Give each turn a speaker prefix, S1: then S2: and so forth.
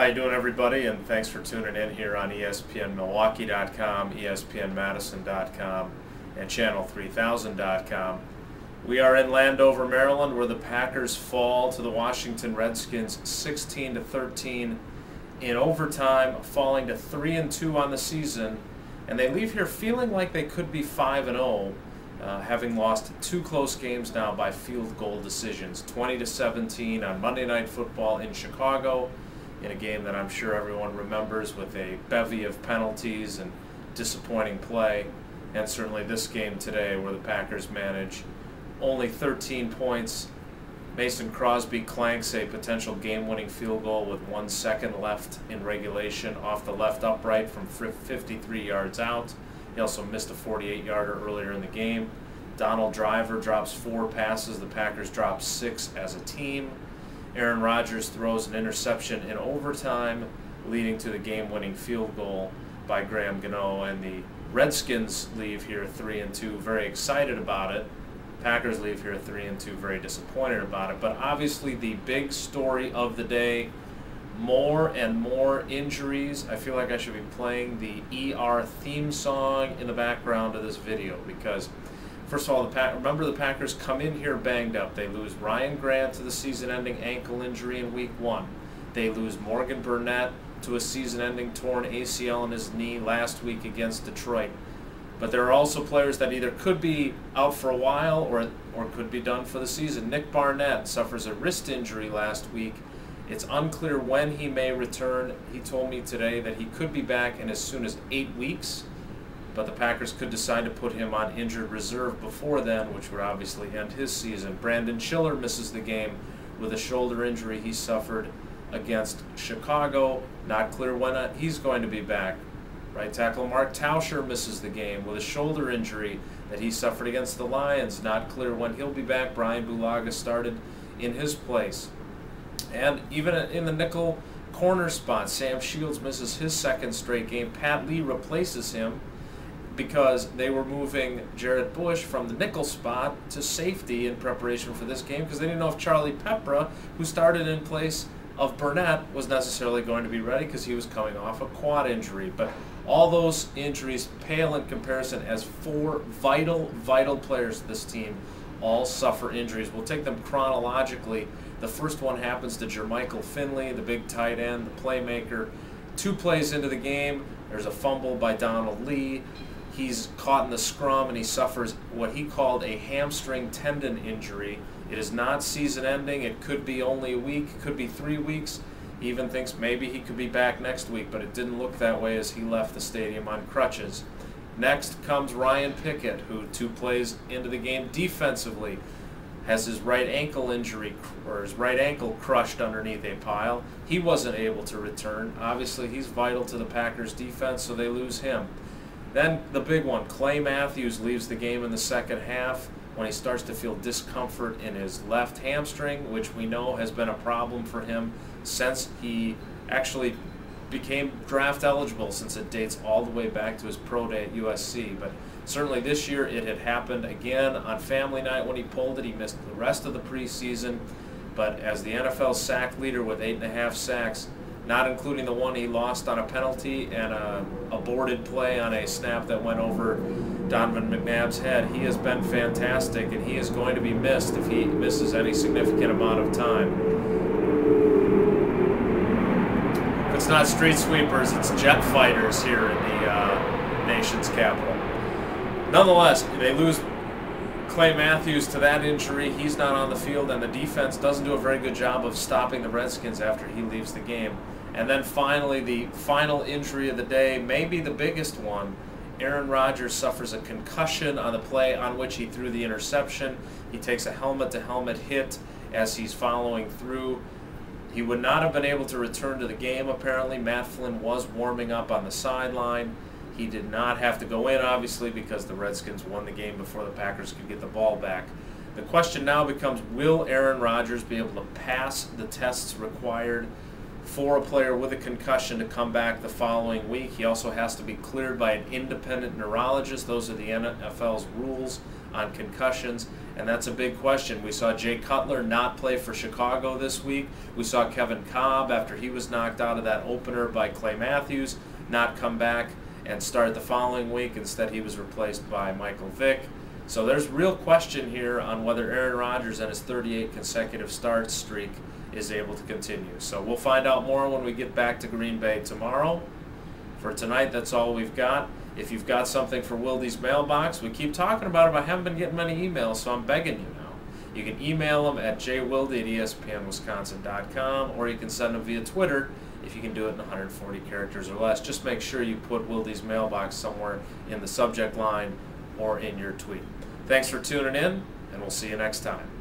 S1: How you doing, everybody? And thanks for tuning in here on ESPNMilwaukee.com, ESPNMadison.com, and Channel3000.com. We are in Landover, Maryland, where the Packers fall to the Washington Redskins 16-13 in overtime, falling to 3-2 on the season, and they leave here feeling like they could be 5-0, having lost two close games now by field goal decisions, 20-17 on Monday Night Football in Chicago, in a game that I'm sure everyone remembers with a bevy of penalties and disappointing play, and certainly this game today where the Packers manage only 13 points. Mason Crosby clanks a potential game-winning field goal with 1 second left in regulation off the left upright from 53 yards out. He also missed a 48-yarder earlier in the game. Donald Driver drops 4 passes. The Packers drop 6 as a team. Aaron Rodgers throws an interception in overtime, leading to the game-winning field goal by Graham Gano, and the Redskins leave here 3-2, very excited about it. Packers leave here 3-2, very disappointed about it. But obviously the big story of the day, more and more injuries. I feel like I should be playing the ER theme song in the background of this video because, first of all, remember the Packers come in here banged up. They lose Ryan Grant to the season-ending ankle injury in Week 1. They lose Morgan Burnett to a season-ending torn ACL in his knee last week against Detroit. But there are also players that either could be out for a while or could be done for the season. Nick Barnett suffers a wrist injury last week. It's unclear when he may return. He told me today that he could be back in as soon as 8 weeks, but the Packers could decide to put him on injured reserve before then, which would obviously end his season. Brandon Schiller misses the game with a shoulder injury he suffered against Chicago. Not clear when he's going to be back. Right tackle Mark Tauscher misses the game with a shoulder injury that he suffered against the Lions. Not clear when he'll be back. Brian Bulaga started in his place. And even in the nickel corner spot, Sam Shields misses his second straight game. Pat Lee replaces him because they were moving Jarrett Bush from the nickel spot to safety in preparation for this game because they didn't know if Charlie Pepra, who started in place of Burnett, was necessarily going to be ready because he was coming off a quad injury. But all those injuries pale in comparison as 4 vital players of this team all suffer injuries. We'll take them chronologically. The first one happens to Jermichael Finley, the big tight end, the playmaker. 2 plays into the game, there's a fumble by Donald Lee. He's caught in the scrum and he suffers what he called a hamstring tendon injury. It is not season-ending. It could be only a week, it could be 3 weeks. He even thinks maybe he could be back next week, but it didn't look that way as he left the stadium on crutches. Next comes Ryan Pickett, who 2 plays into the game defensively has his right ankle injury, or his right ankle crushed underneath a pile. He wasn't able to return. Obviously, he's vital to the Packers' defense, so they lose him. Then the big one, Clay Matthews leaves the game in the second half when he starts to feel discomfort in his left hamstring, which we know has been a problem for him since he actually became draft eligible, since it dates all the way back to his pro day at USC. But certainly this year it had happened again on family night when he pulled it. He missed the rest of the preseason, but as the NFL sack leader with 8.5 sacks, not including the one he lost on a penalty and a aborted play on a snap that went over Donovan McNabb's head, he has been fantastic, and he is going to be missed if he misses any significant amount of time. If it's not street sweepers, it's jet fighters here in the nation's capital. Nonetheless, they lose Clay Matthews to that injury. He's not on the field, and the defense doesn't do a very good job of stopping the Redskins after he leaves the game. And then finally, the final injury of the day, maybe the biggest one. Aaron Rodgers suffers a concussion on the play on which he threw the interception. He takes a helmet-to-helmet hit as he's following through. He would not have been able to return to the game, apparently. Matt Flynn was warming up on the sideline. He did not have to go in, obviously, because the Redskins won the game before the Packers could get the ball back. The question now becomes, will Aaron Rodgers be able to pass the tests required for a player with a concussion to come back the following week? He also has to be cleared by an independent neurologist. Those are the NFL's rules on concussions. and that's a big question. We saw Jay Cutler not play for Chicago this week. We saw Kevin Cobb, after he was knocked out of that opener by Clay Matthews, not come back and start the following week. Instead, he was replaced by Michael Vick. So there's real question here on whether Aaron Rodgers and his 38 consecutive starts streak is able to continue. So we'll find out more when we get back to Green Bay tomorrow. For tonight, that's all we've got. If you've got something for Wildy's mailbox, we keep talking about it, but I haven't been getting many emails, so I'm begging you now. You can email them at jwildy@espnwisconsin.com, or you can send them via Twitter if you can do it in 140 characters or less. Just make sure you put Wildy's mailbox somewhere in the subject line or in your tweet. Thanks for tuning in, and we'll see you next time.